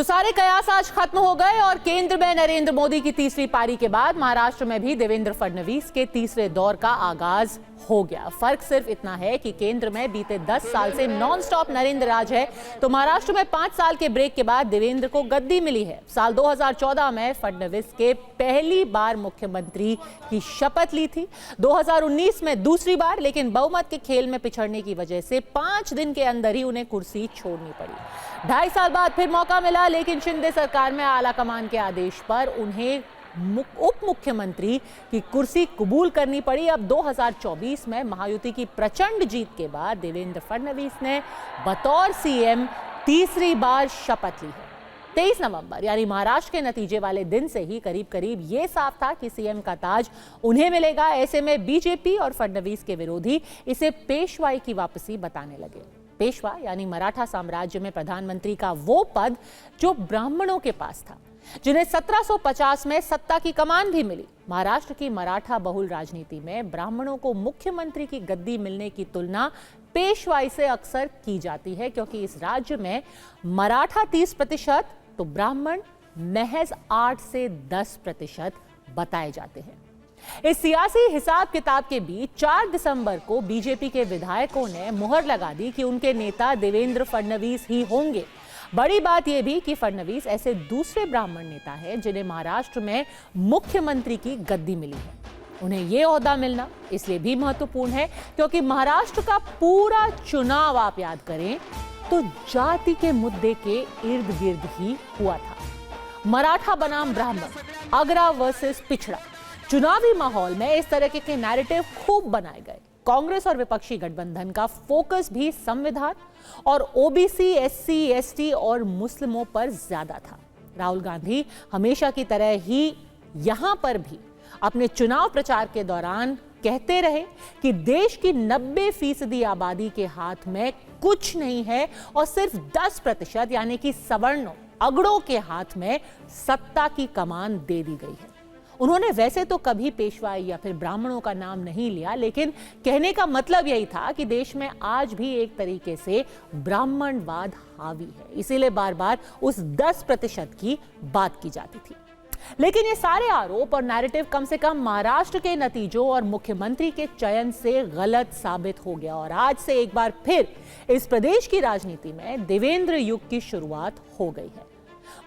तो सारे कयास आज खत्म हो गए और केंद्र में नरेंद्र मोदी की तीसरी पारी के बाद महाराष्ट्र में भी देवेंद्र फडणवीस के तीसरे दौर का आगाज हो गया। फर्क सिर्फ इतना है कि केंद्र में बीते 10 साल से नॉनस्टॉप नरेंद्र राज है, तो महाराष्ट्र में 5 साल के ब्रेक के बाद देवेंद्र को गद्दी मिली है। साल 2014 में फडणवीस के पहली बार मुख्यमंत्री की शपथ ली थी, 2019 में दूसरी बार, लेकिन बहुमत के खेल में पिछड़ने की वजह से 5 दिन के अंदर ही उन्हें कुर्सी छोड़नी पड़ी। 2.5 साल बाद फिर मौका मिला, लेकिन शिंदे सरकार में आला कमान के आदेश पर उन्हें उप मुख्यमंत्री की कुर्सी कबूल करनी पड़ी। अब 2024 में महायुति की प्रचंड जीत के बाद देवेंद्र फडणवीस ने बतौर सीएम तीसरी बार शपथ ली है। 23 नवंबर यानी महाराष्ट्र के नतीजे वाले दिन से ही करीब करीब ये साफ था कि सीएम का ताज उन्हें मिलेगा। ऐसे में बीजेपी और फडणवीस के विरोधी इसे पेशवाई की वापसी बताने लगे। पेशवा यानी मराठा साम्राज्य में प्रधानमंत्री का वो पद जो ब्राह्मणों के पास था, जिन्हें 1750 में सत्ता की कमान भी मिली। महाराष्ट्र की मराठा बहुल राजनीति में ब्राह्मणों को मुख्यमंत्री की गद्दी मिलने की तुलना पेशवाई से अक्सर की जाती है, क्योंकि इस राज्य में मराठा 30% तो ब्राह्मण महज 8 से 10% बताए जाते हैं। इस सियासी हिसाब किताब के बीच 4 दिसंबर को बीजेपी के विधायकों ने मुहर लगा दी कि उनके नेता देवेंद्र फडणवीस ही होंगे। बड़ी बात यह भी कि फडणवीस ऐसे दूसरे ब्राह्मण नेता हैं जिन्हें महाराष्ट्र में मुख्यमंत्री की गद्दी मिली है। उन्हें यह ओहदा मिलना इसलिए भी महत्वपूर्ण है क्योंकि महाराष्ट्र का पूरा चुनाव आप याद करें तो जाति के मुद्दे के इर्द गिर्द ही हुआ था। मराठा बनाम ब्राह्मण, अगरा वर्सेस पिछड़ा, चुनावी माहौल में इस तरह के नैरेटिव खूब बनाए गए। कांग्रेस और विपक्षी गठबंधन का फोकस भी संविधान और ओबीसी, एससी, एसटी और मुस्लिमों पर ज्यादा था। राहुल गांधी हमेशा की तरह ही यहां पर भी अपने चुनाव प्रचार के दौरान कहते रहे कि देश की 90% आबादी के हाथ में कुछ नहीं है और सिर्फ 10% यानी कि सवर्णों, अगड़ों के हाथ में सत्ता की कमान दे दी गई है। उन्होंने वैसे तो कभी पेशवाई या फिर ब्राह्मणों का नाम नहीं लिया, लेकिन कहने का मतलब यही था कि देश में आज भी एक तरीके से ब्राह्मणवाद हावी है, इसीलिए बार बार उस 10% की बात की जाती थी। लेकिन ये सारे आरोप और नैरेटिव कम से कम महाराष्ट्र के नतीजों और मुख्यमंत्री के चयन से गलत साबित हो गया और आज से एक बार फिर इस प्रदेश की राजनीति में देवेंद्र युग की शुरुआत हो गई है।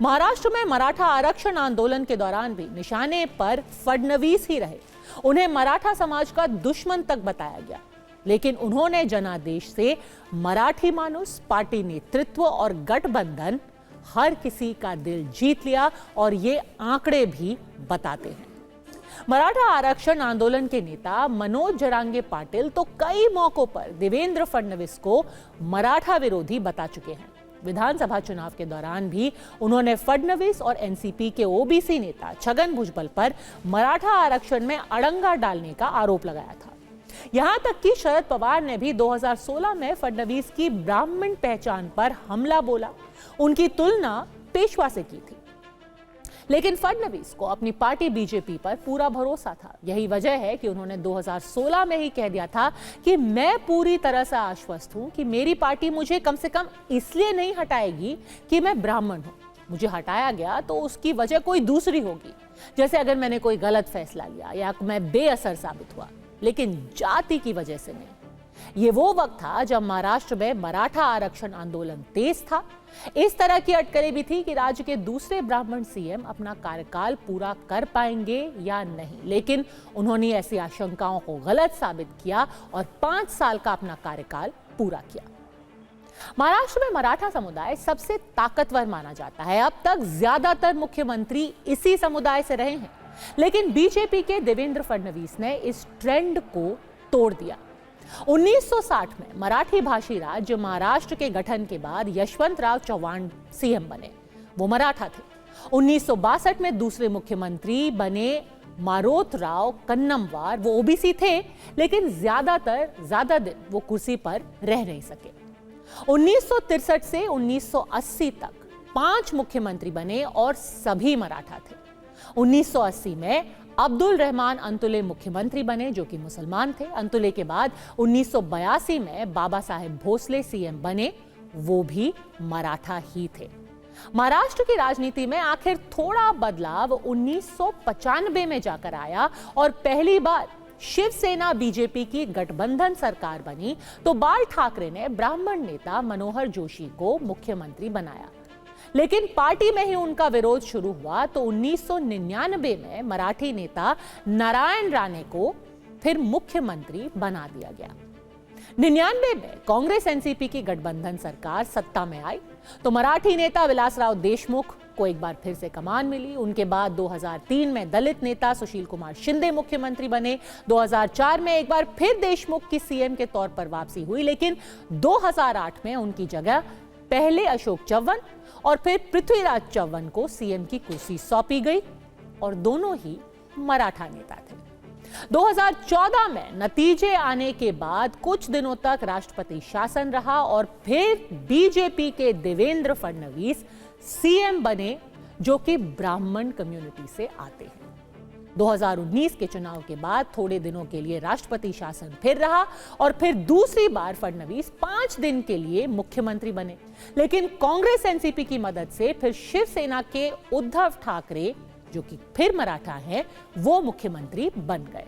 महाराष्ट्र में मराठा आरक्षण आंदोलन के दौरान भी निशाने पर फडणवीस ही रहे। उन्हें मराठा समाज का दुश्मन तक बताया गया, लेकिन उन्होंने जनादेश से मराठी मानुस, पार्टी नेतृत्व और गठबंधन हर किसी का दिल जीत लिया और ये आंकड़े भी बताते हैं। मराठा आरक्षण आंदोलन के नेता मनोज जरांगे पाटिल तो कई मौकों पर देवेंद्र फडणवीस को मराठा विरोधी बता चुके हैं। विधानसभा चुनाव के दौरान भी उन्होंने फडणवीस और एनसीपी के ओबीसी नेता छगन भुजबल पर मराठा आरक्षण में अड़ंगा डालने का आरोप लगाया था। यहां तक कि शरद पवार ने भी 2016 में फडणवीस की ब्राह्मण पहचान पर हमला बोला, उनकी तुलना पेशवा से की थी। लेकिन फडणवीस को अपनी पार्टी बीजेपी पर पूरा भरोसा था। यही वजह है कि उन्होंने 2016 में ही कह दिया था कि मैं पूरी तरह से आश्वस्त हूं कि मेरी पार्टी मुझे कम से कम इसलिए नहीं हटाएगी कि मैं ब्राह्मण हूं। मुझे हटाया गया तो उसकी वजह कोई दूसरी होगी, जैसे अगर मैंने कोई गलत फैसला लिया या मैं बेअसर साबित हुआ, लेकिन जाति की वजह से नहीं। ये वो वक्त था जब महाराष्ट्र में मराठा आरक्षण आंदोलन तेज था। इस तरह की अटकलें भी थी कि राज्य के दूसरे ब्राह्मण सीएम अपना कार्यकाल पूरा कर पाएंगे या नहीं, लेकिन उन्होंने ऐसी आशंकाओं को गलत साबित किया और 5 साल का अपना कार्यकाल पूरा किया। महाराष्ट्र में मराठा समुदाय सबसे ताकतवर माना जाता है। अब तक ज्यादातर मुख्यमंत्री इसी समुदाय से रहे हैं, लेकिन बीजेपी के देवेंद्र फडणवीस ने इस ट्रेंड को तोड़ दिया। 1960 में मराठी भाषी राज्य महाराष्ट्र के गठन के बाद यशवंतराव चव्हाण सीएम बने, वो मराठा थे। 1962 में दूसरे मुख्यमंत्री बने मारोतराव कन्नमवार, वो ओबीसी थे, लेकिन ज्यादा दिन वो कुर्सी पर रह नहीं सके। 1963 से 1980 तक 5 मुख्यमंत्री बने और सभी मराठा थे। 1980 में अब्दुल रहमान अंतुले मुख्यमंत्री बने, जो कि मुसलमान थे। अंतुले के बाद 1982 में बाबा साहेब भोसले सीएम बने, वो भी मराठा ही थे। महाराष्ट्र की राजनीति में आखिर थोड़ा बदलाव 1995 में जाकर आया और पहली बार शिवसेना बीजेपी की गठबंधन सरकार बनी तो बाल ठाकरे ने ब्राह्मण नेता मनोहर जोशी को मुख्यमंत्री बनाया। लेकिन पार्टी में ही उनका विरोध शुरू हुआ तो 1999 में मराठी नेता नारायण राणे को फिर मुख्यमंत्री बना दिया गया। 99 में कांग्रेस एनसीपी की गठबंधन सरकार सत्ता में आई तो मराठी नेता विलासराव देशमुख को एक बार फिर से कमान मिली। उनके बाद 2003 में दलित नेता सुशील कुमार शिंदे मुख्यमंत्री बने। 2004 में एक बार फिर देशमुख की सीएम के तौर पर वापसी हुई, लेकिन 2008 में उनकी जगह पहले अशोक चव्हाण और फिर पृथ्वीराज चव्हाण को सीएम की कुर्सी सौंपी गई और दोनों ही मराठा नेता थे। 2014 में नतीजे आने के बाद कुछ दिनों तक राष्ट्रपति शासन रहा और फिर बीजेपी के देवेंद्र फडणवीस सीएम बने, जो कि ब्राह्मण कम्युनिटी से आते हैं। 2019 के चुनाव के बाद थोड़े दिनों के लिए राष्ट्रपति शासन फिर रहा और फिर दूसरी बार फडणवीस 5 दिन के लिए मुख्यमंत्री बने, लेकिन कांग्रेस एनसीपी की मदद से फिर शिवसेना के उद्धव ठाकरे, जो कि फिर मराठा हैं, वो मुख्यमंत्री बन गए।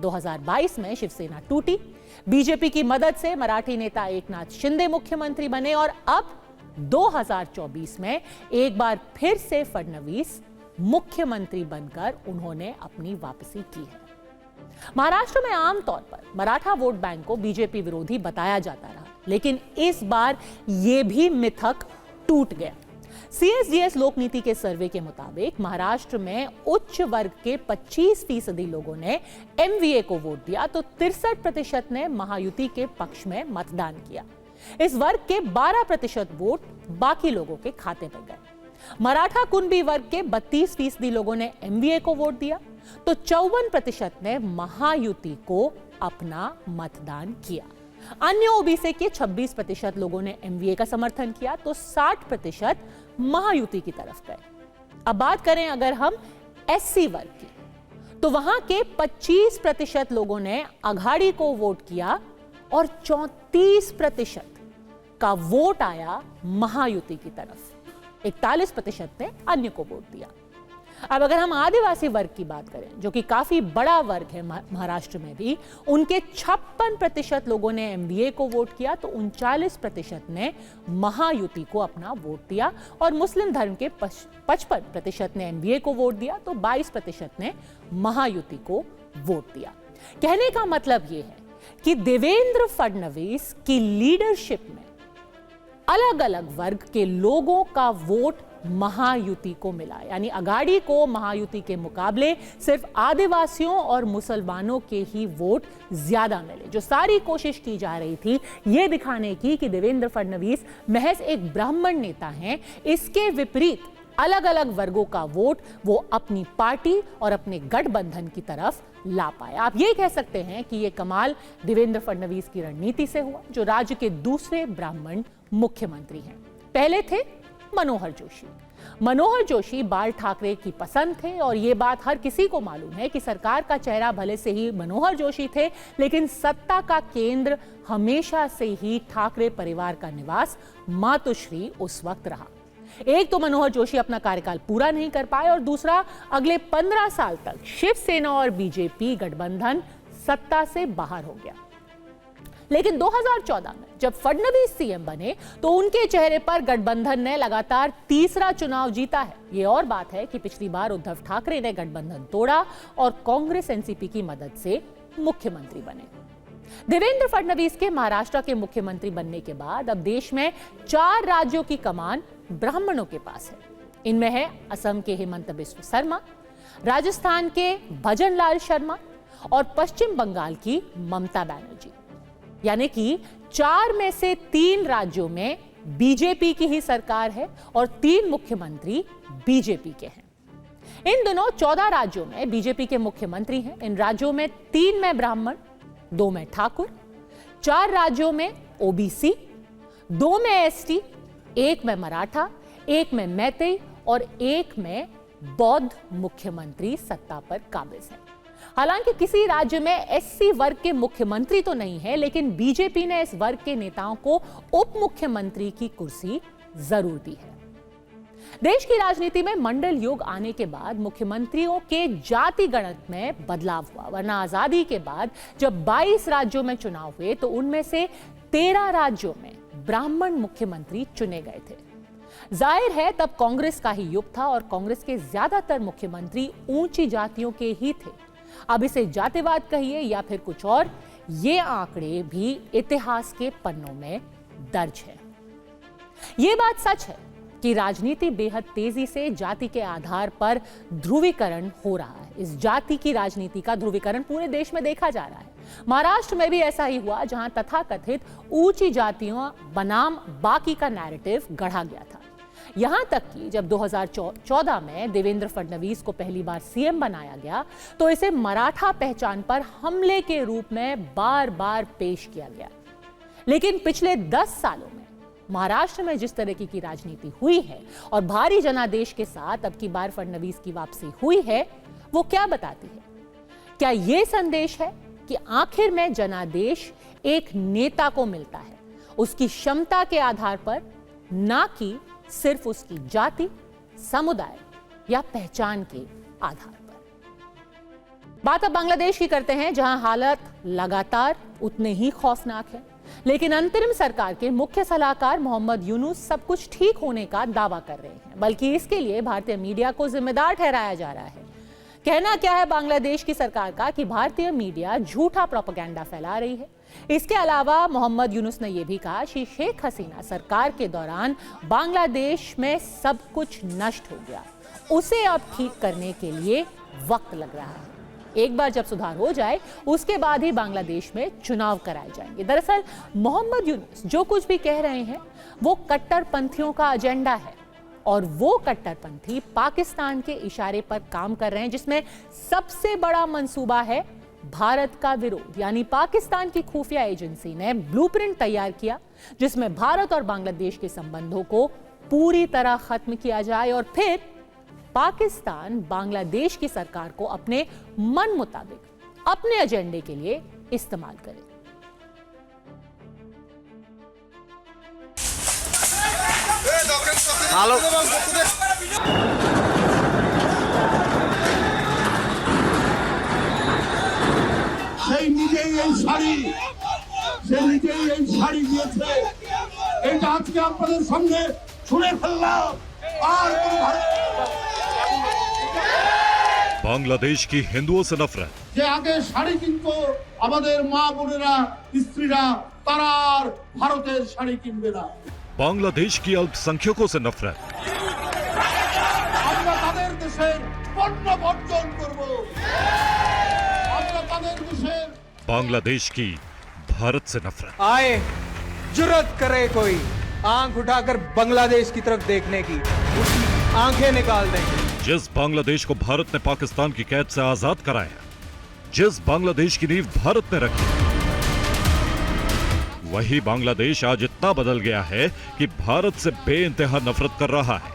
2022 में शिवसेना टूटी, बीजेपी की मदद से मराठी नेता एकनाथ शिंदे मुख्यमंत्री बने और अब 2024 में एक बार फिर से फडणवीस मुख्यमंत्री बनकर उन्होंने अपनी वापसी की है। महाराष्ट्र में आमतौर पर मराठा वोट बैंक को बीजेपी विरोधी बताया जाता रहा, लेकिन इस बार यह भी मिथक टूट गया। सीएसडीएस लोक नीति के सर्वे के मुताबिक महाराष्ट्र में उच्च वर्ग के 25% लोगों ने एमवीए को वोट दिया तो 63% ने महायुति के पक्ष में मतदान किया। इस वर्ग के 12% वोट बाकी लोगों के खाते में गए। मराठा कुणबी वर्ग के 32% लोगों ने एमवीए को वोट दिया तो 54% ने महायुति को अपना मतदान किया। अन्य ओबीसी के 26% लोगों ने एमवीए का समर्थन किया तो 60% महायुति की तरफ गए। अब बात करें अगर हम एससी वर्ग की, तो वहां के 25% लोगों ने अघाड़ी को वोट किया और 34% का वोट आया महायुति की तरफ। 41% ने अन्य को वोट दिया। अब अगर हम आदिवासी वर्ग की बात करें, जो कि काफी बड़ा वर्ग है महाराष्ट्र में भी, उनके 56% लोगों ने एमवीए को वोट किया तो 39% ने महायुति को अपना वोट दिया और मुस्लिम धर्म के 55% ने एमवीए को वोट दिया तो 22% ने महायुति को वोट दिया। कहने का मतलब यह है कि देवेंद्र फडणवीस की लीडरशिप में अलग अलग वर्ग के लोगों का वोट महायुति को मिला, यानी अघाड़ी को महायुति के मुकाबले सिर्फ आदिवासियों और मुसलमानों के ही वोट ज्यादा मिले। जो सारी कोशिश की जा रही थी यह दिखाने की कि देवेंद्र फडणवीस महज एक ब्राह्मण नेता हैं, इसके विपरीत अलग अलग वर्गों का वोट वो अपनी पार्टी और अपने गठबंधन की तरफ ला पाए। आप ये कह सकते हैं कि ये कमाल देवेंद्र फडणवीस की रणनीति से हुआ, जो राज्य के दूसरे ब्राह्मण मुख्यमंत्री हैं। पहले थे मनोहर जोशी। मनोहर जोशी बाल ठाकरे की पसंद थे और ये बात हर किसी को मालूम है कि सरकार का चेहरा भले से ही मनोहर जोशी थे, लेकिन सत्ता का केंद्र हमेशा से ही ठाकरे परिवार का निवास मातोश्री उस वक्त रहा। एक तो मनोहर जोशी अपना कार्यकाल पूरा नहीं कर पाए और दूसरा अगले 15 साल तक शिवसेना और बीजेपी गठबंधन सत्ता से बाहर हो गया। लेकिन 2014 में जब फडणवीस सीएम बने तो उनके चेहरे पर गठबंधन ने लगातार तीसरा चुनाव जीता है। ये और बात है कि पिछली बार उद्धव ठाकरे ने गठबंधन तोड़ा और कांग्रेस एनसीपी की मदद से मुख्यमंत्री बने। देवेंद्र फडणवीस के महाराष्ट्र के मुख्यमंत्री बनने के बाद अब देश में 4 राज्यों की कमान ब्राह्मणों के पास है। इनमें है असम के हेमंत बिस्व शर्मा, राजस्थान के भजन लाल शर्मा और पश्चिम बंगाल की ममता बनर्जी। यानी कि 4 में से 3 राज्यों में बीजेपी की ही सरकार है और 3 मुख्यमंत्री बीजेपी के हैं। इन दिनों 14 राज्यों में बीजेपी के मुख्यमंत्री हैं। इन राज्यों में 3 में ब्राह्मण, 2 में ठाकुर, 4 राज्यों में ओबीसी, 2 में एसटी, 1 में मराठा, 1 में मैतेई और 1 में बौद्ध मुख्यमंत्री सत्ता पर काबिज है। हालांकि किसी राज्य में एससी वर्ग के मुख्यमंत्री तो नहीं है, लेकिन बीजेपी ने इस वर्ग के नेताओं को उप मुख्यमंत्री की कुर्सी जरूर दी है। देश की राजनीति में मंडल युग आने के बाद मुख्यमंत्रियों के जाति गणत में बदलाव हुआ, वरना आजादी के बाद जब 22 राज्यों में चुनाव हुए तो उनमें से 13 राज्यों में ब्राह्मण मुख्यमंत्री चुने गए थे। जाहिर है तब कांग्रेस का ही युग था और कांग्रेस के ज्यादातर मुख्यमंत्री ऊंची जातियों के ही थे। अब इसे जातिवाद कहिए या फिर कुछ और, ये आंकड़े भी इतिहास के पन्नों में दर्ज है। ये बात सच है कि राजनीति बेहद तेजी से जाति के आधार पर ध्रुवीकरण हो रहा है। इस जाति की राजनीति का ध्रुवीकरण पूरे देश में देखा जा रहा है। महाराष्ट्र में भी ऐसा ही हुआ, जहां तथाकथित ऊंची जातियों बनाम बाकी का नैरेटिव गढ़ा गया था। यहां तक कि जब 2014 में देवेंद्र फडणवीस को पहली बार सीएम बनाया गया तो इसे मराठा पहचान पर हमले के रूप में बार बार पेश किया गया। लेकिन पिछले 10 सालों में महाराष्ट्र में जिस तरह की राजनीति हुई है और भारी जनादेश के साथ अब की बार फडणवीस की वापसी हुई है, वो क्या बताती है? क्या यह संदेश है कि आखिर में जनादेश एक नेता को मिलता है उसकी क्षमता के आधार पर, ना कि सिर्फ उसकी जाति, समुदाय या पहचान के आधार पर। बात अब बांग्लादेश की करते हैं, जहां हालत लगातार उतने ही खौफनाक है। लेकिन अंतरिम सरकार के मुख्य सलाहकार मोहम्मद यूनुस सब कुछ ठीक होने का दावा कर रहे हैं, बल्कि इसके लिए भारतीय मीडिया को जिम्मेदार ठहराया जा रहा है। कहना क्या है बांग्लादेश की सरकार का कि भारतीय मीडिया झूठा प्रोपेगेंडा फैला रही है। इसके अलावा मोहम्मद यूनुस ने यह भी कहा कि शेख हसीना सरकार के दौरान बांग्लादेश में सब कुछ नष्ट हो गया, उसे अब ठीक करने के लिए वक्त लग रहा है। एक बार जब सुधार हो जाए उसके बाद ही बांग्लादेश में चुनाव कराए जाएंगे। दरअसल मोहम्मद यूनुस जो कुछ भी कह रहे हैं वो कट्टरपंथियों का एजेंडा है और वो कट्टरपंथी पाकिस्तान के इशारे पर काम कर रहे हैं, जिसमें सबसे बड़ा मंसूबा है भारत का विरोध। यानी पाकिस्तान की खुफिया एजेंसी ने ब्लूप्रिंट तैयार किया जिसमें भारत और बांग्लादेश के संबंधों को पूरी तरह खत्म किया जाए और फिर पाकिस्तान बांग्लादेश की सरकार को अपने मन मुताबिक अपने एजेंडे के लिए इस्तेमाल करे। সেই নিজেই এই শাড়ি দিয়েছে, এটা আজকে আপনাদের সামনে ছুঁড়ে ফেললাম। আর बांग्लादेश की हिंदुओं से नफरत। যে আগে শাড়ি কিনতো আমাদের মা বোনেরা, স্ত্রীরা, তারা আর ভারতের শাড়ি কিনবে না। बांग्लादेश की अल्पसंख्यकों से नफरत। আমরা তাদের দেশের পণ্য বর্জন করব। আমরা তাদের দেশের बांग्लादेश की भारत से नफरत। आए जुर्रत करे कोई आंख उठाकर बांग्लादेश की तरफ देखने की, उसकी आंखें निकाल देंगे। जिस बांग्लादेश को भारत ने पाकिस्तान की कैद से आजाद कराया, जिस बांग्लादेश की नींव भारत ने रखी, वही बांग्लादेश आज इतना बदल गया है कि भारत से बेइंतहा नफरत कर रहा है।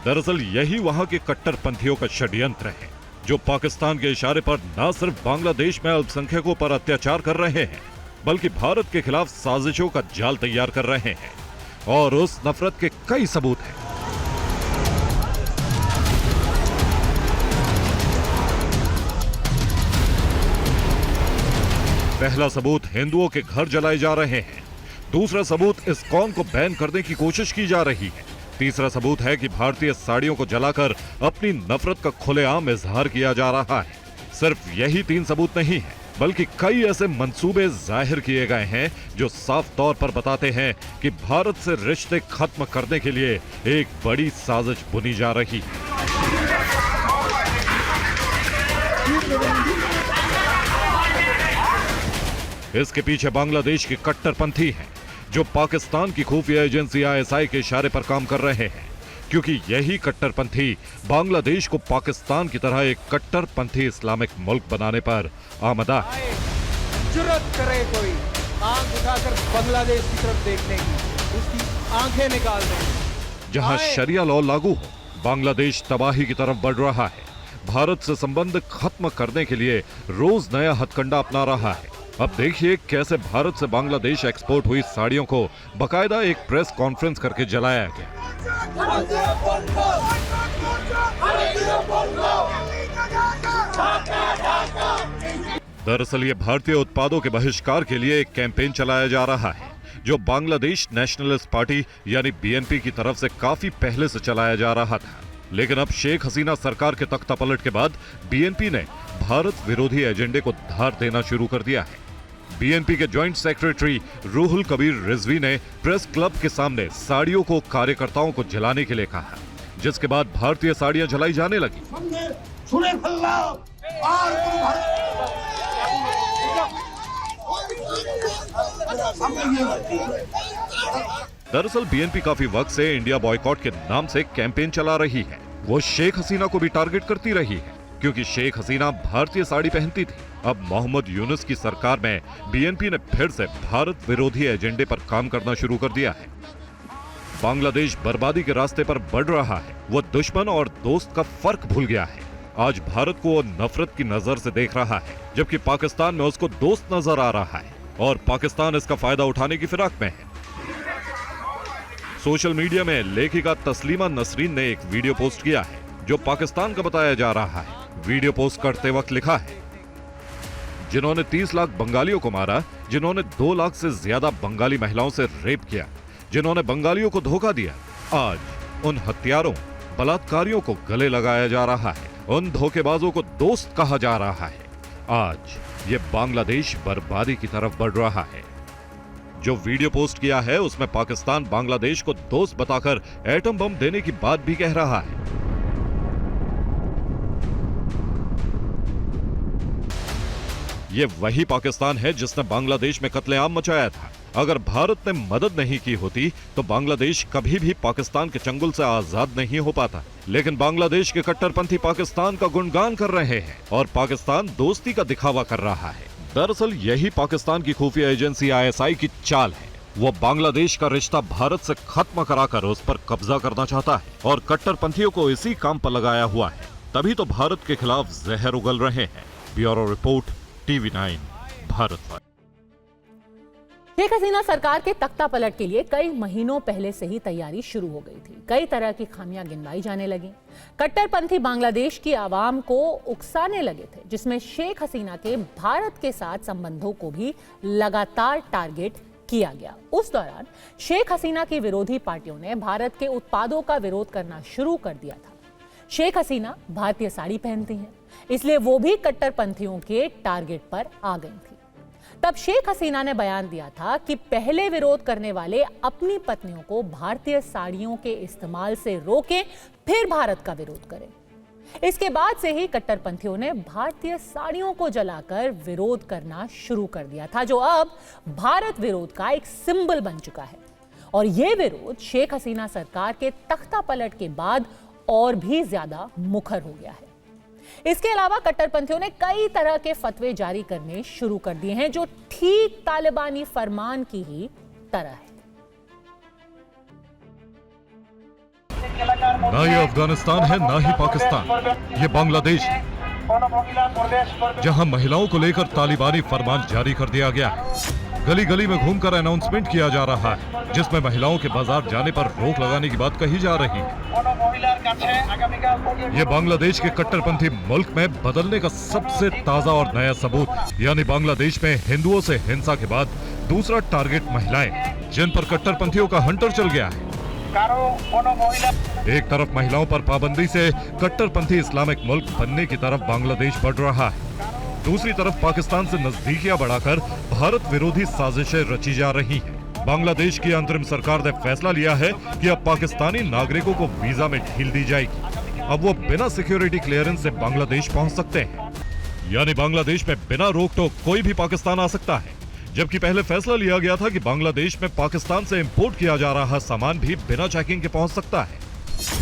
दरअसल यही वहां के कट्टरपंथियों का षड्यंत्र है, जो पाकिस्तान के इशारे पर न सिर्फ बांग्लादेश में अल्पसंख्यकों पर अत्याचार कर रहे हैं, बल्कि भारत के खिलाफ साजिशों का जाल तैयार कर रहे हैं। और उस नफरत के कई सबूत हैं। पहला सबूत हिंदुओं के घर जलाए जा रहे हैं। दूसरा सबूत इस्कॉन को बैन करने की कोशिश की जा रही है। तीसरा सबूत है कि भारतीय साड़ियों को जलाकर अपनी नफरत का खुलेआम इजहार किया जा रहा है। सिर्फ यही 3 सबूत नहीं है, बल्कि कई ऐसे मंसूबे जाहिर किए गए हैं जो साफ तौर पर बताते हैं कि भारत से रिश्ते खत्म करने के लिए एक बड़ी साजिश बुनी जा रही है। इसके पीछे बांग्लादेश के कट्टरपंथी हैं, जो पाकिस्तान की खुफिया एजेंसी ISI के इशारे पर काम कर रहे हैं, क्योंकि यही कट्टरपंथी बांग्लादेश को पाकिस्तान की तरह एक कट्टरपंथी इस्लामिक मुल्क बनाने पर आमदा है। जुर्रत करे कोई आंख उठाकर बांग्लादेश की तरफ देखने की, उसकी आंखें निकाल देंगे। जहां शरिया लॉ लागू हो, बांग्लादेश तबाही की तरफ बढ़ रहा है। भारत से संबंध खत्म करने के लिए रोज नया हथकंडा अपना रहा है। अब देखिए कैसे भारत से बांग्लादेश एक्सपोर्ट हुई साड़ियों को बकायदा एक प्रेस कॉन्फ्रेंस करके जलाया गया। दरअसल ये भारतीय उत्पादों के बहिष्कार के लिए एक कैंपेन चलाया जा रहा है जो बांग्लादेश नेशनलिस्ट पार्टी यानी बीएनपी की तरफ से काफी पहले से चलाया जा रहा था। लेकिन अब शेख हसीना सरकार के तख्तापलट के बाद बीएनपी ने भारत विरोधी एजेंडे को धार देना शुरू कर दिया है। बीएनपी के जॉइंट सेक्रेटरी रूहुल कबीर रिजवी ने प्रेस क्लब के सामने साड़ियों को कार्यकर्ताओं को जलाने के लिए कहा, जिसके बाद भारतीय साड़ियां जलाई जाने लगी। दरअसल बीएनपी काफी वक्त से इंडिया बॉयकॉट के नाम से कैंपेन चला रही है। वो शेख हसीना को भी टारगेट करती रही है क्योंकि शेख हसीना भारतीय साड़ी पहनती थी। अब मोहम्मद यूनुस की सरकार में बीएनपी ने फिर से भारत विरोधी एजेंडे पर काम करना शुरू कर दिया है। बांग्लादेश बर्बादी के रास्ते पर बढ़ रहा है। वो दुश्मन और दोस्त का फर्क भूल गया है। आज भारत को वो नफरत की नजर से देख रहा है, जबकि पाकिस्तान में उसको दोस्त नजर आ रहा है और पाकिस्तान इसका फायदा उठाने की फिराक में है। सोशल मीडिया में लेखिका तस्लीमा नसरीन ने एक वीडियो पोस्ट किया है जो पाकिस्तान का बताया जा रहा है। वीडियो पोस्ट करते वक्त लिखा है, जिन्होंने 30 लाख बंगालियों को मारा, जिन्होंने 2 लाख से ज्यादा बंगाली महिलाओं से रेप किया, जिन्होंने बंगालियों को धोखा दिया, आज उन हत्यारों बलात्कारियों को गले लगाया जा रहा है, उन धोखेबाजों को दोस्त कहा जा रहा है। आज ये बांग्लादेश बर्बादी की तरफ बढ़ रहा है। जो वीडियो पोस्ट किया है उसमें पाकिस्तान बांग्लादेश को दोस्त बताकर एटम बम देने की बात भी कह रहा है। ये वही पाकिस्तान है जिसने बांग्लादेश में कत्लेआम मचाया था। अगर भारत ने मदद नहीं की होती तो बांग्लादेश कभी भी पाकिस्तान के चंगुल से आजाद नहीं हो पाता। लेकिन बांग्लादेश के कट्टरपंथी पाकिस्तान का गुणगान कर रहे हैं और पाकिस्तान दोस्ती का दिखावा कर रहा है। दरअसल यही पाकिस्तान की खुफिया एजेंसी आईएसआई की चाल है। वो बांग्लादेश का रिश्ता भारत से खत्म कराकर उस पर कब्जा करना चाहता है और कट्टरपंथियों को इसी काम पर लगाया हुआ है। तभी तो भारत के खिलाफ जहर उगल रहे हैं। Bureau report, TV9 Bharat. Sheikh Hasina सरकार के तख्तापलट के लिए कई महीनों पहले से ही तैयारी शुरू हो गई थी। कई तरह की खामियां गिनवाई जाने लगी। कट्टरपंथी बांग्लादेश की आवाम को उकसाने लगे थे, जिसमें शेख हसीना के भारत के साथ संबंधों को भी लगातार टारगेट किया गया। उस दौरान शेख हसीना की विरोधी पार्टियों ने भारत के उत्पादों का विरोध करना शुरू कर दिया था। शेख हसीना भारतीय साड़ी पहनती हैं, इसलिए वो भी कट्टरपंथियों के टारगेट पर आ गई थी। तब शेख हसीना ने बयान दिया था कि पहले विरोध करने वाले अपनी पत्नियों को भारतीय साड़ियों के इस्तेमाल से रोकें, फिर भारत का विरोध करें। इसके बाद से ही कट्टरपंथियों ने भारतीय साड़ियों को जलाकर विरोध करना शुरू कर दिया था, जो अब भारत विरोध का एक सिंबल बन चुका है। और यह विरोध शेख हसीना सरकार के तख्तापलट के बाद और भी ज्यादा मुखर हो गया है। इसके अलावा कट्टरपंथियों ने कई तरह के फतवे जारी करने शुरू कर दिए हैं, जो ठीक तालिबानी फरमान की ही तरह है। ना ये अफगानिस्तान है ना ही पाकिस्तान, ये बांग्लादेश है, जहां महिलाओं को लेकर तालिबानी फरमान जारी कर दिया गया है। गली गली में घूमकर अनाउंसमेंट किया जा रहा है, जिसमें महिलाओं के बाजार जाने पर रोक लगाने की बात कही जा रही है। ये बांग्लादेश के कट्टरपंथी मुल्क में बदलने का सबसे ताजा और नया सबूत, यानी बांग्लादेश में हिंदुओं से हिंसा के बाद दूसरा टारगेट महिलाएं, जिन पर कट्टरपंथियों का हंटर चल गया है। एक तरफ महिलाओं पर पाबंदी से कट्टरपंथी इस्लामिक मुल्क बनने की तरफ बांग्लादेश बढ़ रहा है, दूसरी तरफ पाकिस्तान से नजदीकियां बढ़ाकर भारत विरोधी साजिशें रची जा रही हैं। बांग्लादेश की अंतरिम सरकार ने फैसला लिया है कि अब पाकिस्तानी नागरिकों को वीजा में ढील दी जाएगी। अब वो बिना सिक्योरिटी क्लियरेंस से बांग्लादेश पहुंच सकते हैं, यानी बांग्लादेश में बिना रोक टोक कोई भी पाकिस्तान आ सकता है। जबकि पहले फैसला लिया गया था कि बांग्लादेश में पाकिस्तान से इंपोर्ट किया जा रहा सामान भी बिना चेकिंग के पहुंच सकता है।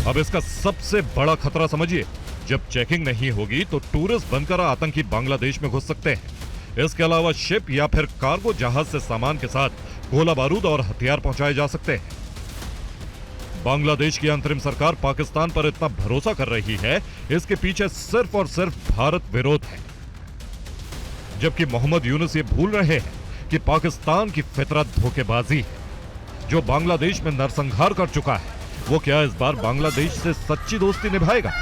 अब इसका सबसे बड़ा खतरा समझिए, जब चेकिंग नहीं होगी तो टूरिस्ट बनकर आतंकी बांग्लादेश में घुस सकते हैं। इसके अलावा शिप या फिर कार्गो जहाज से सामान के साथ गोला बारूद और हथियार पहुंचाए जा सकते हैं। बांग्लादेश की अंतरिम सरकार पाकिस्तान पर इतना भरोसा कर रही है, इसके पीछे सिर्फ और सिर्फ भारत विरोध है। जबकि मोहम्मद यूनुस ये भूल रहे हैं कि पाकिस्तान की फितरत धोखेबाजी है। जो बांग्लादेश में नरसंहार कर चुका है, वो क्या इस बार बांग्लादेश से सच्ची दोस्ती निभाएगा?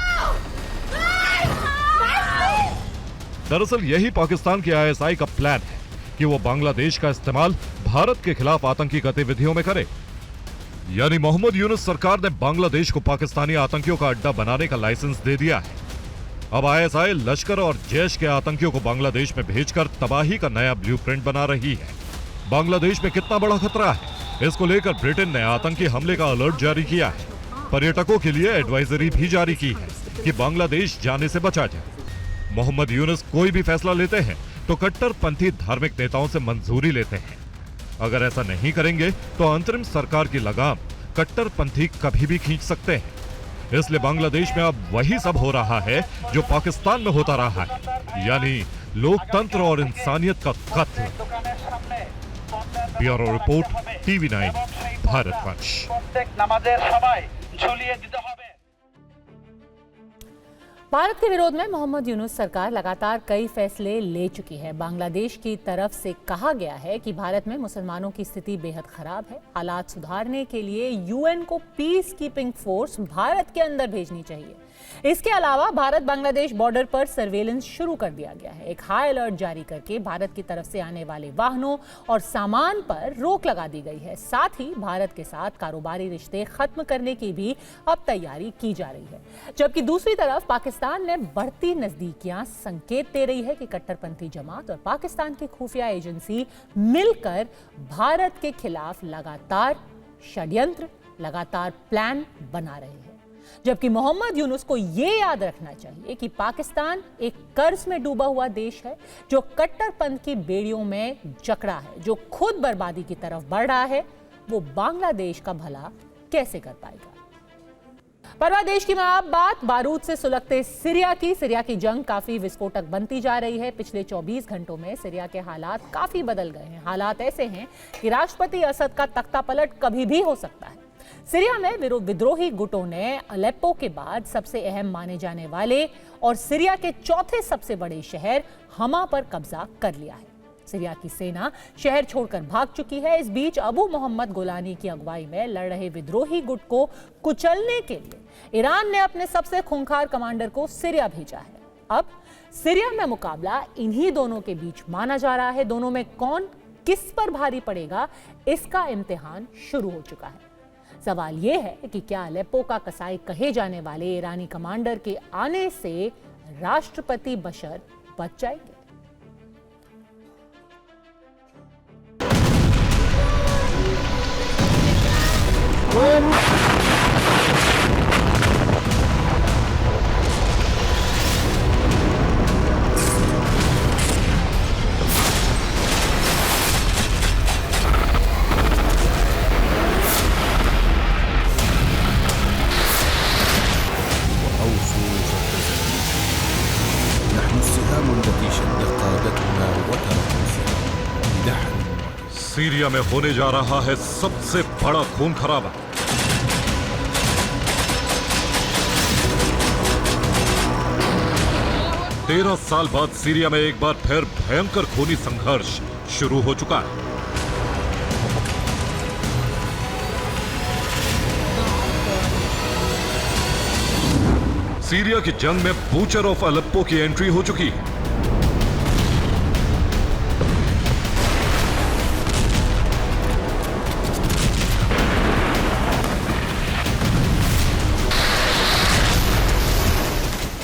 दरअसल यही पाकिस्तान की आईएसआई का प्लान है कि वो बांग्लादेश का इस्तेमाल भारत के खिलाफ आतंकी गतिविधियों में करे। यानी मोहम्मद यूनुस सरकार ने बांग्लादेश को पाकिस्तानी आतंकियों का अड्डा बनाने का लाइसेंस दे दिया है। अब आईएसआई लश्कर और जैश के आतंकियों को बांग्लादेश में भेजकर तबाही का नया ब्लूप्रिंट बना रही है। बांग्लादेश में कितना बड़ा खतरा है, इसको लेकर ब्रिटेन ने आतंकी हमले का अलर्ट जारी किया है। पर्यटकों के लिए एडवाइजरी भी जारी की है कि बांग्लादेश जाने से बचा जाए। मोहम्मद यूनुस कोई भी फैसला लेते हैं तो कट्टरपंथी धार्मिक नेताओं से मंजूरी लेते हैं। अगर ऐसा नहीं करेंगे तो अंतरिम सरकार की लगाम कट्टरपंथी कभी भी खींच सकते हैं। इसलिए बांग्लादेश में अब वही सब हो रहा है जो पाकिस्तान में होता रहा है, यानी लोकतंत्र और इंसानियत का कत्ल। Bureau report, TV9 भारतवंश। भारत के विरोध में मोहम्मद यूनुस सरकार लगातार कई फैसले ले चुकी है। बांग्लादेश की तरफ से कहा गया है कि भारत में मुसलमानों की स्थिति बेहद खराब है। हालात सुधारने के लिए यूएन को पीस कीपिंग फोर्स भारत के अंदर भेजनी चाहिए। इसके अलावा भारत बांग्लादेश बॉर्डर पर सर्वेलेंस शुरू कर दिया गया है। एक हाई अलर्ट जारी करके भारत की तरफ से आने वाले वाहनों और सामान पर रोक लगा दी गई है। साथ ही भारत के साथ कारोबारी रिश्ते खत्म करने की भी अब तैयारी की जा रही है। जबकि दूसरी तरफ पाकिस्तान ने बढ़ती नजदीकियां संकेत दे रही है कि कट्टरपंथी जमात और पाकिस्तान की खुफिया एजेंसी मिलकर भारत के खिलाफ लगातार षड्यंत्र, लगातार प्लान बना रहे हैं। जबकि मोहम्मद यूनुस को यह याद रखना चाहिए कि पाकिस्तान एक कर्ज में डूबा हुआ देश है, जो कट्टरपंथ की बेड़ियों में जकड़ा है, जो खुद बर्बादी की तरफ बढ़ रहा है। वो बांग्लादेश का भला कैसे कर पाएगा? परवा देश की अब बात बारूद से सुलगते सीरिया की जंग काफी विस्फोटक बनती जा रही है। पिछले 24 घंटों में सीरिया के हालात काफी बदल गए हैं। हालात ऐसे हैं कि राष्ट्रपति असद का तख्ता पलट कभी भी हो सकता है। सीरिया में विद्रोही गुटों ने अलेप्पो के बाद सबसे अहम माने जाने वाले और सीरिया के चौथे सबसे बड़े शहर हमा पर कब्जा कर लिया है। सीरिया की सेना शहर छोड़कर भाग चुकी है। इस बीच अबू मोहम्मद गोलानी की अगुवाई में लड़ रहे विद्रोही गुट को कुचलने के लिए ईरान ने अपने सबसे खूंखार कमांडर को सीरिया भेजा है। अब सीरिया में मुकाबला इन्हीं दोनों के बीच माना जा रहा है। दोनों में कौन किस पर भारी पड़ेगा, इसका इम्तिहान शुरू हो चुका है। सवाल यह है कि क्या अलेप्पो का कसाई कहे जाने वाले ईरानी कमांडर के आने से राष्ट्रपति बशर बच जाएंगे? सीरिया में होने जा रहा है सबसे बड़ा खून खराबा। तेरह साल बाद सीरिया में एक बार फिर भयंकर खूनी संघर्ष शुरू हो चुका है। सीरिया की जंग में बूचर ऑफ अलेप्पो की एंट्री हो चुकी है।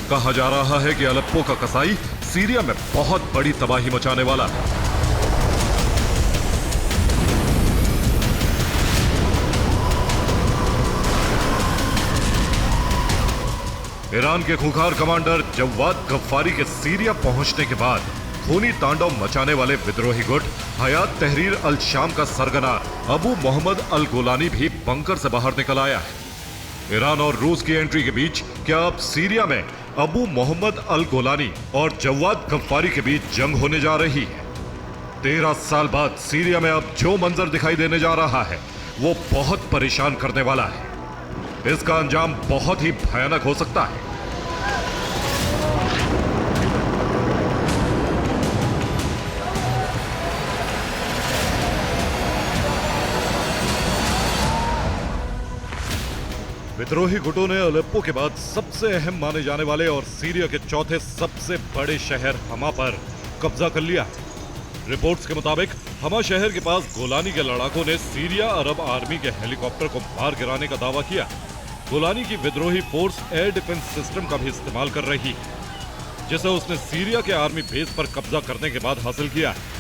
कहा जा रहा है कि अलेप्पो का कसाई सीरिया में बहुत बड़ी तबाही मचाने वाला है। ईरान के खूंखार कमांडर जवाद गफ्फारी के सीरिया पहुंचने के बाद खूनी तांडव मचाने वाले विद्रोही गुट हयात तहरीर अल शाम का सरगना अबू मोहम्मद अल गोलानी भी बंकर से बाहर निकल आया है। ईरान और रूस की एंट्री के बीच क्या अब सीरिया में अबू मोहम्मद अल गोलानी और जवाद गफ्फारी के बीच जंग होने जा रही है? 13 साल बाद सीरिया में अब जो मंजर दिखाई देने जा रहा है वो बहुत परेशान करने वाला है। इसका अंजाम बहुत ही भयानक हो सकता है। विद्रोही गुटों ने अलेप्पो के बाद सबसे अहम माने जाने वाले और सीरिया के चौथे सबसे बड़े शहर हमा पर कब्जा कर लिया। रिपोर्ट्स के मुताबिक हमा शहर के पास गोलानी के लड़ाकों ने सीरिया अरब आर्मी के हेलीकॉप्टर को मार गिराने का दावा किया। गोलानी की विद्रोही फोर्स एयर डिफेंस सिस्टम का भी इस्तेमाल कर रही है, जिसे उसने सीरिया के आर्मी बेस पर कब्जा करने के बाद हासिल किया है।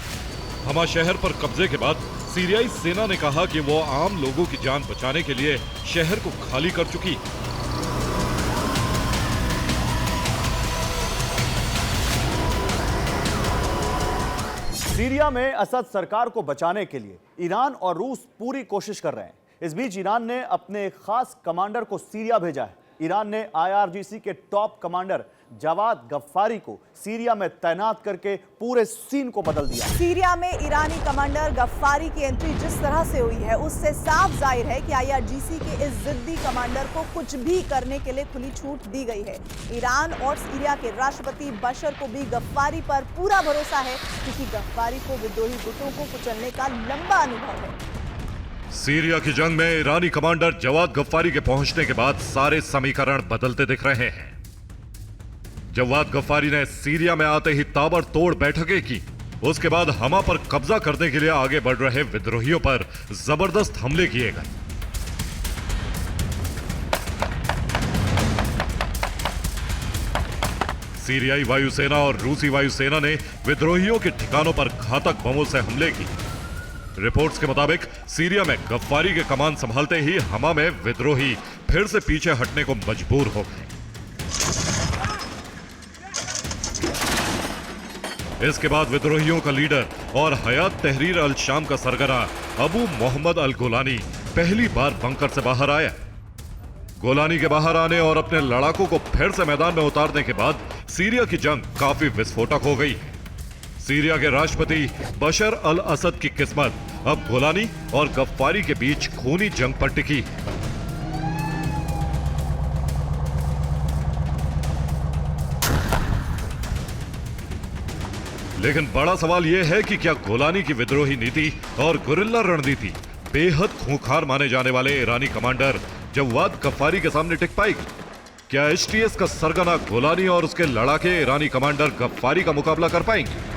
हमा शहर पर कब्जे के बाद सीरियाई सेना ने कहा कि वो आम लोगों की जान बचाने के लिए शहर को खाली कर चुकी है। सीरिया में असद सरकार को बचाने के लिए ईरान और रूस पूरी कोशिश कर रहे हैं। इस बीच ईरान ने अपने खास कमांडर को सीरिया भेजा है। ईरान ने IRGC के टॉप कमांडर जवाद गफ्फारी को सीरिया में तैनात करके पूरे सीन को बदल दिया। सीरिया में ईरानी कमांडर गफ्फारी की एंट्री जिस तरह से हुई है, उससे साफ जाहिर है कि IRGC के इस जिद्दी कमांडर को कुछ भी करने के लिए खुली छूट दी गई है। ईरान और सीरिया के राष्ट्रपति बशर को भी गफ्फारी पर पूरा भरोसा है, क्योंकि गफ्फारी को विद्रोही गुटों को कुचलने का लंबा अनुभव है। सीरिया की जंग में ईरानी कमांडर जवाद गफ्फारी के पहुंचने के बाद सारे समीकरण बदलते दिख रहे हैं। जवाद गफ्फारी ने सीरिया में आते ही ताबड़तोड़ बैठकें की। उसके बाद हमा पर कब्जा करने के लिए आगे बढ़ रहे विद्रोहियों पर जबरदस्त हमले किए गए। सीरियाई वायुसेना और रूसी वायुसेना ने विद्रोहियों के ठिकानों पर घातक बमों से हमले किए। रिपोर्ट्स के मुताबिक सीरिया में गफ्फारी के कमान संभालते ही हमा में विद्रोही फिर से पीछे हटने को मजबूर हो गए। इसके बाद विद्रोहियों का लीडर और हयात तहरीर अल शाम का सरगना अबू मोहम्मद अल गोलानी पहली बार बंकर से बाहर आया। गोलानी के बाहर आने और अपने लड़ाकों को फिर से मैदान में उतारने के बाद सीरिया की जंग काफी विस्फोटक हो गई है। सीरिया के राष्ट्रपति बशर अल असद की किस्मत अब गोलानी और गफ्फारी के बीच खूनी जंग पर टिकी है। लेकिन बड़ा सवाल यह है कि क्या गोलानी की विद्रोही नीति और गुरिल्ला रणनीति बेहद खूंखार माने जाने वाले ईरानी कमांडर जवाद गफ्फारी के सामने टिक पाएगी? क्या HTS का सरगना गोलानी और उसके लड़ाके ईरानी कमांडर गफ्फारी का मुकाबला कर पाएंगे?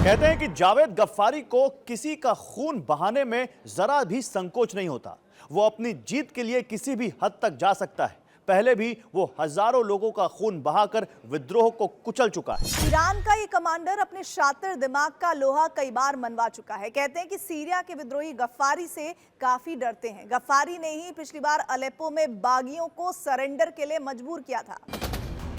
कहते हैं कि जावेद गफ्फारी को किसी का खून बहाने में जरा भी संकोच नहीं होता। वो अपनी जीत के लिए किसी भी हद तक जा सकता है। पहले भी वो हजारों लोगों का खून बहाकर विद्रोह को कुचल चुका है। ईरान का ये कमांडर अपने शातिर दिमाग का लोहा कई बार मनवा चुका है। कहते हैं कि सीरिया के विद्रोही गफ्फारी से काफी डरते हैं। गफ्फारी ने ही पिछली बार अलेप्पो में बागियों को सरेंडर के लिए मजबूर किया था।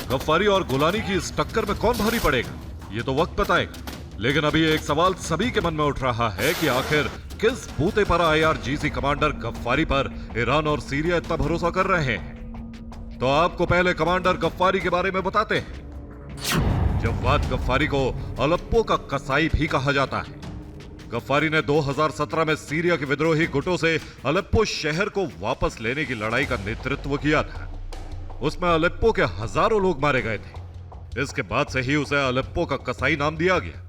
गफ्फारी और गोलानी की इस टक्कर में कौन भारी पड़ेगा, ये तो वक्त बताएगा। लेकिन अभी एक सवाल सभी के मन में उठ रहा है कि आखिर किस बूते पर IRGC कमांडर गफ्फारी पर ईरान और सीरिया इतना भरोसा कर रहे हैं। तो आपको पहले कमांडर गफ्फारी के बारे में बताते हैं। जवाद गफ्फारी को अलेप्पो का कसाई भी कहा जाता है। गफ्फारी ने 2017 में सीरिया के विद्रोही गुटों से अलेप्पो शहर को वापस लेने की लड़ाई का नेतृत्व किया था। उसमें अलेप्पो के हजारों लोग मारे गए थे। इसके बाद से ही उसे अलेप्पो का कसाई नाम दिया गया।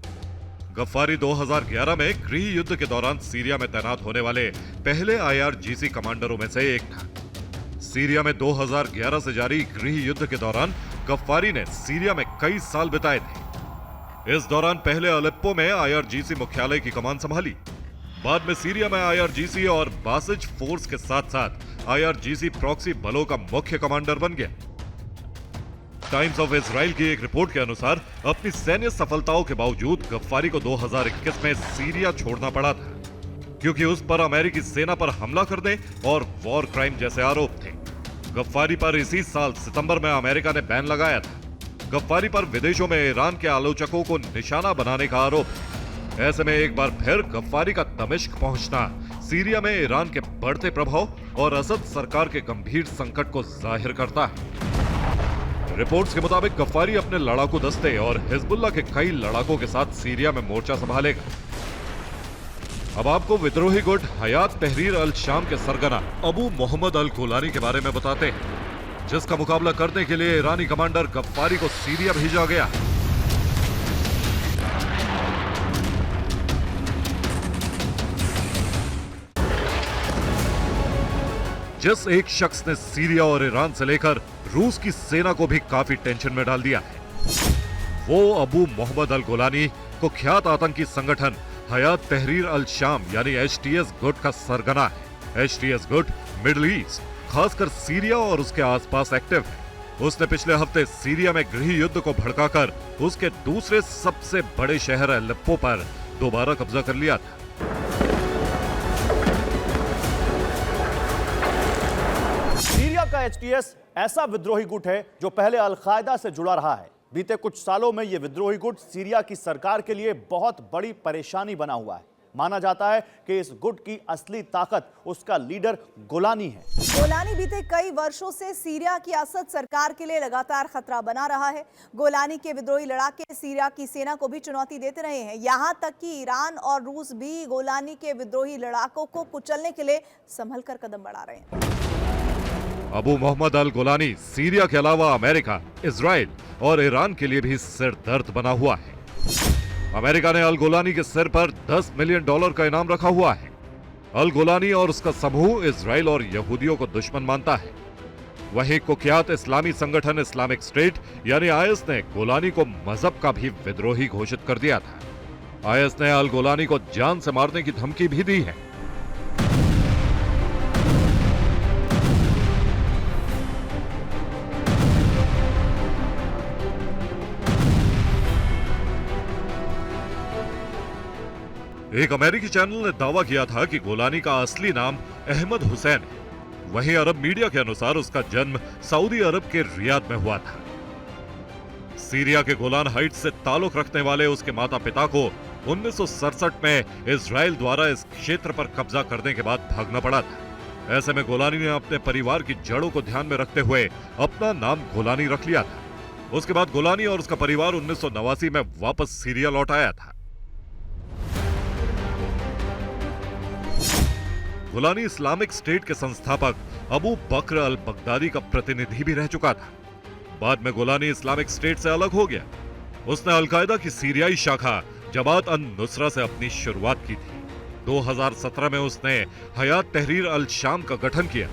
गफ्फारी 2011 में गृह युद्ध के दौरान सीरिया में तैनात होने वाले पहले IRGC कमांडरों में से एक था। सीरिया में 2011 से जारी गृह युद्ध के दौरान गफ्फारी ने सीरिया में कई साल बिताए थे। इस दौरान पहले अलेप्पो में IRGC मुख्यालय की कमान संभाली। बाद में सीरिया में IRGC और बासिज फोर्स के साथ साथ IRGC प्रॉक्सी बलों का मुख्य कमांडर बन गया। टाइम्स ऑफ इजराइल की एक रिपोर्ट के अनुसार अपनी सैन्य सफलताओं के बावजूद गफ्फारी को 2021 में सीरिया छोड़ना पड़ा था, क्योंकि उस पर अमेरिकी सेना पर हमला करने और वॉर क्राइम जैसे आरोप थे। गफ्फारी पर इसी साल सितंबर में अमेरिका ने बैन लगाया था। गफ्फारी पर विदेशों में ईरान के आलोचकों को निशाना बनाने का आरोप था। ऐसे में एक बार फिर गफ्फारी का दमिश्क पहुंचना सीरिया में ईरान के बढ़ते प्रभाव और असद सरकार के गंभीर संकट को जाहिर करता है। रिपोर्ट्स के मुताबिक गफ्फारी अपने लड़ाकू दस्ते और हिजबुल्लाह के कई लड़ाकों के साथ सीरिया में मोर्चा संभालेगा। अब आपको विद्रोही गुट हयात तहरीर अल शाम के सरगना अबू मोहम्मद अल गोलानी के बारे में बताते हैं, जिसका मुकाबला करने के लिए ईरानी कमांडर गफ्फारी को सीरिया भेजा गया। जिस एक शख्स ने सीरिया और ईरान से लेकर रूस की सेना को भी काफी टेंशन में डाल दिया है, वो अबू मोहम्मद अल गोलानी कुख्यात आतंकी संगठन हयात तहरीर अल शाम यानी HTS गुट का सरगना है। HTS गुट मिडिल ईस्ट, खासकर सीरिया और उसके आसपास एक्टिव है। उसने पिछले हफ्ते सीरिया में गृह युद्ध को भड़काकर उसके दूसरे सबसे बड़े शहर अलेप्पो पर दोबारा कब्जा कर लिया था। सीरिया का HTS ऐसा विद्रोही गुट है जो पहले अल-कायदा से जुड़ा रहा है। बीते कुछ सालों में यह विद्रोही गुट सीरिया की सरकार के लिए बहुत बड़ी परेशानी बना हुआ है। माना जाता है कि इस गुट की असली ताकत उसका लीडर गोलानी है। गोलानी बीते कई वर्षों से सीरिया की असद सरकार के लिए लगातार खतरा बना रहा है। गोलानी के विद्रोही लड़ाके सीरिया की सेना को भी चुनौती देते रहे हैं। यहां तक कि ईरान और रूस भी गोलानी के विद्रोही लड़ाकों को कुचलने के लिए संभल कर कदम बढ़ा रहे हैं। अबू मोहम्मद अल गोलानी सीरिया के अलावा अमेरिका, इजराइल और ईरान के लिए भी सिर दर्द बना हुआ है। अमेरिका ने अल गोलानी के सिर पर $10 मिलियन का इनाम रखा हुआ है। अल गोलानी और उसका समूह इजराइल और यहूदियों को दुश्मन मानता है। वहीं कुख्यात इस्लामी संगठन इस्लामिक स्टेट यानी IS ने गोलानी को मजहब का भी विद्रोही घोषित कर दिया था। IS ने अल गोलानी को जान से मारने की धमकी भी दी है। एक अमेरिकी चैनल ने दावा किया था कि गोलानी का असली नाम अहमद हुसैन है। वहीं अरब मीडिया के अनुसार उसका जन्म सऊदी अरब के रियाद में हुआ था। सीरिया के गोलान हाइट्स से ताल्लुक रखने वाले उसके माता पिता को 1967 में इजराइल द्वारा इस क्षेत्र पर कब्जा करने के बाद भागना पड़ा था। ऐसे में गोलानी ने अपने परिवार की जड़ों को ध्यान में रखते हुए अपना नाम गोलानी रख लिया था। उसके बाद गोलानी और उसका परिवार 1989 में वापस सीरिया लौट आया था। गोलानी इस्लामिक स्टेट के संस्थापक अबू बकर अल बगदादी का प्रतिनिधि भी रह चुका था। बाद में गोलानी इस्लामिक स्टेट से अलग हो गया। उसने अल-कायदा की सीरियाई शाखा जमात अन-नुसरा से अपनी शुरुआत की थी। 2017 में उसने हयात तहरीर अल शाम का गठन किया।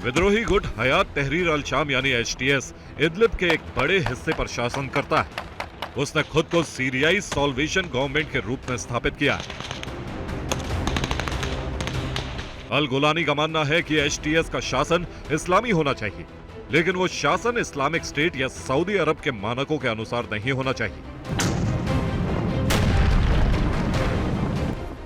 विद्रोही गुट हयात तहरीर अल शाम यानी HTS इदलिब के एक बड़े हिस्से पर शासन करता है। उसने खुद को सीरियाई सॉल्वेशन गवर्नमेंट के रूप में स्थापित किया। अल गोलानी का मानना है कि HTS का शासन इस्लामी होना चाहिए, लेकिन वो शासन इस्लामिक स्टेट या सऊदी अरब के मानकों के अनुसार नहीं होना चाहिए।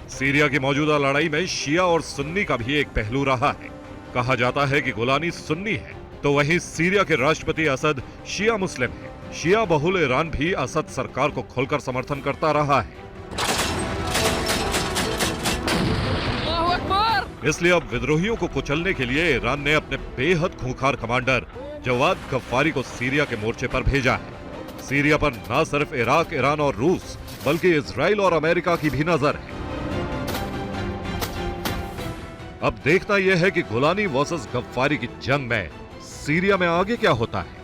सीरिया की मौजूदा लड़ाई में शिया और सुन्नी का भी एक पहलू रहा है। कहा जाता है कि गोलानी सुन्नी है, तो वहीं सीरिया के राष्ट्रपति असद शिया मुस्लिम है। शिया बहुल ईरान भी असद सरकार को खुलकर समर्थन करता रहा है। इसलिए अब विद्रोहियों को कुचलने के लिए ईरान ने अपने बेहद खूंखार कमांडर जवाद गफ्फारी को सीरिया के मोर्चे पर भेजा है। सीरिया पर न सिर्फ इराक, ईरान और रूस बल्कि इजराइल और अमेरिका की भी नजर है। अब देखना यह है कि गोलानी वर्सेस गफ्फारी की जंग में सीरिया में आगे क्या होता है।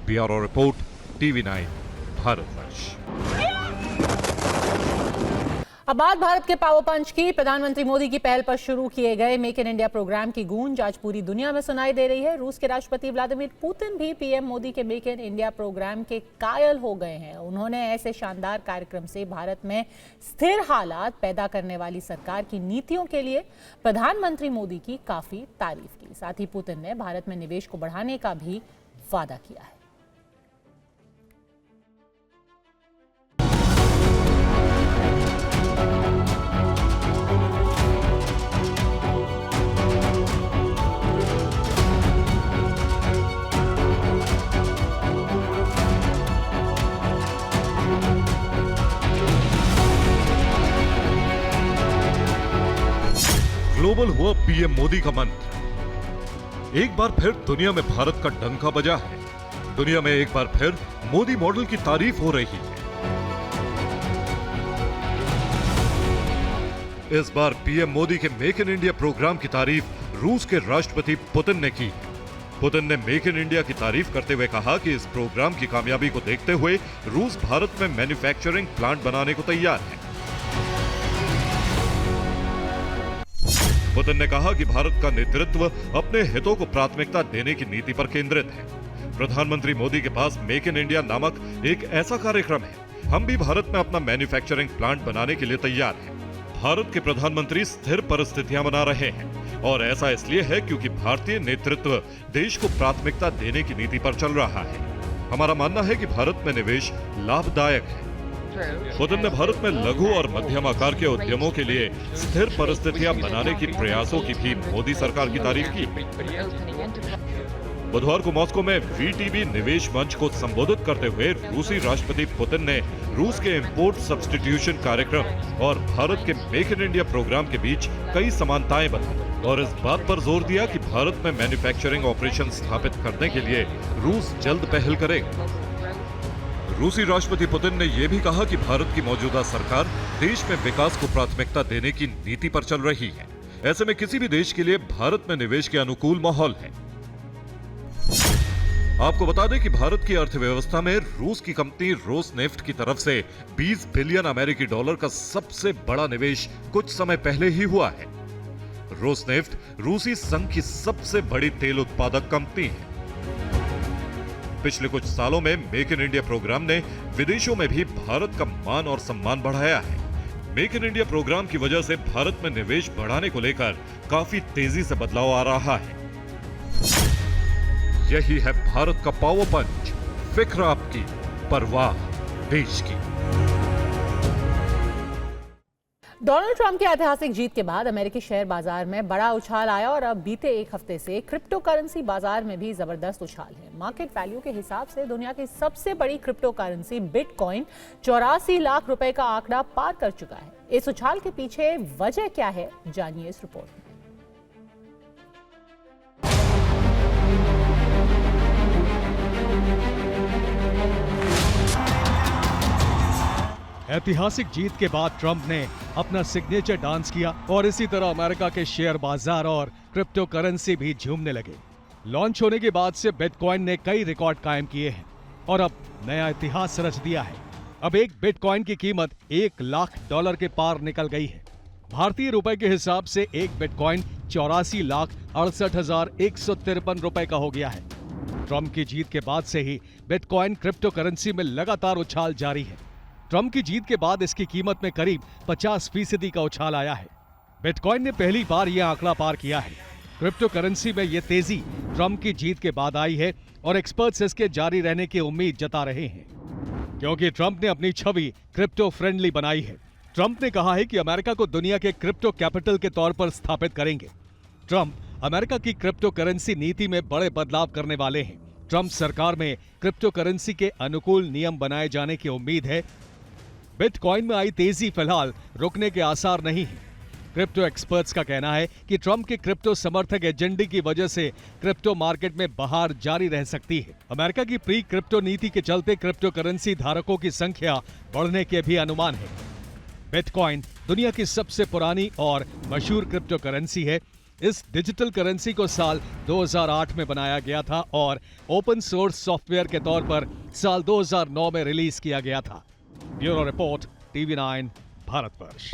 Bureau report, TV9 Bharatvarsh. अब बात भारत के पावर पंच की। प्रधानमंत्री मोदी की पहल पर शुरू किए गए मेक इन इंडिया प्रोग्राम की गूंज आज पूरी दुनिया में सुनाई दे रही है। रूस के राष्ट्रपति व्लादिमीर पुतिन भी पीएम मोदी के मेक इन इंडिया प्रोग्राम के कायल हो गए हैं। उन्होंने ऐसे शानदार कार्यक्रम से भारत में स्थिर हालात पैदा करने वाली सरकार की नीतियों के लिए प्रधानमंत्री मोदी की काफी तारीफ की। साथ ही पुतिन ने भारत में निवेश को बढ़ाने का भी वादा किया है। ग्लोबल हुआ पीएम मोदी का मंत्र। एक बार फिर दुनिया में भारत का डंका बजा है। दुनिया में एक बार फिर मोदी मॉडल की तारीफ हो रही है। इस बार पीएम मोदी के मेक इन इंडिया प्रोग्राम की तारीफ रूस के राष्ट्रपति पुतिन ने की। पुतिन ने मेक इन इंडिया की तारीफ करते हुए कहा कि इस प्रोग्राम की कामयाबी को देखते हुए रूस भारत में मैन्युफैक्चरिंग प्लांट बनाने को तैयार है। पुतिन ने कहा कि भारत का नेतृत्व अपने हितों को प्राथमिकता देने की नीति पर केंद्रित है। प्रधानमंत्री मोदी के पास मेक इन इंडिया नामक एक ऐसा कार्यक्रम है। हम भी भारत में अपना मैन्युफैक्चरिंग प्लांट बनाने के लिए तैयार हैं। भारत के प्रधानमंत्री स्थिर परिस्थितियां बना रहे हैं और ऐसा इसलिए है क्योंकि भारतीय नेतृत्व देश को प्राथमिकता देने की नीति पर चल रहा है। हमारा मानना है कि भारत में निवेश लाभदायक है। पुतिन ने भारत में लघु और मध्यम आकार के उद्यमों के लिए स्थिर परिस्थितियां बनाने की प्रयासों की भी मोदी सरकार की तारीफ की। बुधवार को मॉस्को में वीटीबी निवेश मंच को संबोधित करते हुए रूसी राष्ट्रपति पुतिन ने रूस के इंपोर्ट सब्स्टिट्यूशन कार्यक्रम और भारत के मेक इन इंडिया प्रोग्राम के बीच कई समानताएं बताई और इस बात पर जोर दिया कि भारत में मैन्युफैक्चरिंग ऑपरेशन स्थापित करने के लिए रूस जल्द पहल करेगा। रूसी राष्ट्रपति पुतिन ने यह भी कहा कि भारत की मौजूदा सरकार देश में विकास को प्राथमिकता देने की नीति पर चल रही है। ऐसे में किसी भी देश के लिए भारत में निवेश के अनुकूल माहौल है। आपको बता दें कि भारत की अर्थव्यवस्था में रूस की कंपनी रोसनेफ्ट की तरफ से 20 बिलियन अमेरिकी डॉलर का सबसे बड़ा निवेश कुछ समय पहले ही हुआ है। रोसनेफ्ट रूसी संघ की सबसे बड़ी तेल उत्पादक कंपनी है। पिछले कुछ सालों में मेक इन इंडिया प्रोग्राम ने विदेशों में भी भारत का मान और सम्मान बढ़ाया है। मेक इन इंडिया प्रोग्राम की वजह से भारत में निवेश बढ़ाने को लेकर काफी तेजी से बदलाव आ रहा है। यही है भारत का पावर पंच, फिक्र आपकी, परवाह देश की। डोनाल्ड ट्रंप की ऐतिहासिक जीत के बाद अमेरिकी शेयर बाजार में बड़ा उछाल आया और अब बीते एक हफ्ते से क्रिप्टो करेंसी बाजार में भी जबरदस्त उछाल है। मार्केट वैल्यू के हिसाब से दुनिया की सबसे बड़ी क्रिप्टो करेंसी बिटकॉइन 84 लाख रुपए का आंकड़ा पार कर चुका है। इस उछाल के पीछे वजह क्या है, जानिए इस रिपोर्ट में। ऐतिहासिक जीत के बाद ट्रंप ने अपना सिग्नेचर डांस किया और इसी तरह अमेरिका के शेयर बाजार और क्रिप्टो करेंसी भी झूमने लगे। लॉन्च होने के बाद से बिटकॉइन ने कई रिकॉर्ड कायम किए हैं और अब नया इतिहास रच दिया है। अब एक बिटकॉइन की कीमत $1 लाख के पार निकल गई है। भारतीय रुपए के हिसाब से एक बिटकॉइन 84,68,153 रुपए का हो गया है। ट्रंप की जीत के बाद से ही बिटकॉइन क्रिप्टो करेंसी में लगातार उछाल जारी है। ट्रंप की जीत के बाद इसकी कीमत में करीब 50% का उछाल आया है। बिटकॉइन ने पहली बार यह आंकड़ा पार किया है। क्रिप्टो करेंसी में यह तेजी ट्रंप की जीत के बाद आई है और एक्सपर्ट्स इसके जारी रहने की उम्मीद जता रहे हैं, क्योंकि ट्रंप ने अपनी छवि क्रिप्टो फ्रेंडली बनाई है। ट्रंप ने कहा है कि अमेरिका को दुनिया के क्रिप्टो कैपिटल के तौर पर स्थापित करेंगे। ट्रंप अमेरिका की क्रिप्टो करेंसी नीति में बड़े बदलाव करने वाले हैं। ट्रंप सरकार में क्रिप्टो करेंसी के अनुकूल नियम बनाए जाने की उम्मीद है। बिटकॉइन में आई तेजी फिलहाल रुकने के आसार नहीं है। क्रिप्टो एक्सपर्ट्स का कहना है कि ट्रंप के क्रिप्टो समर्थक एजेंडे की वजह से क्रिप्टो मार्केट में बहार जारी रह सकती है। अमेरिका की प्री क्रिप्टो नीति के चलते क्रिप्टो करेंसी धारकों की संख्या बढ़ने के भी अनुमान है। बिटकॉइन दुनिया की सबसे पुरानी और मशहूर क्रिप्टो करेंसी है। इस डिजिटल करेंसी को साल 2008 में बनाया गया था और ओपन सोर्स सॉफ्टवेयर के तौर पर साल 2009 में रिलीज किया गया था। Bureau report, TV9 Bharatvarsh.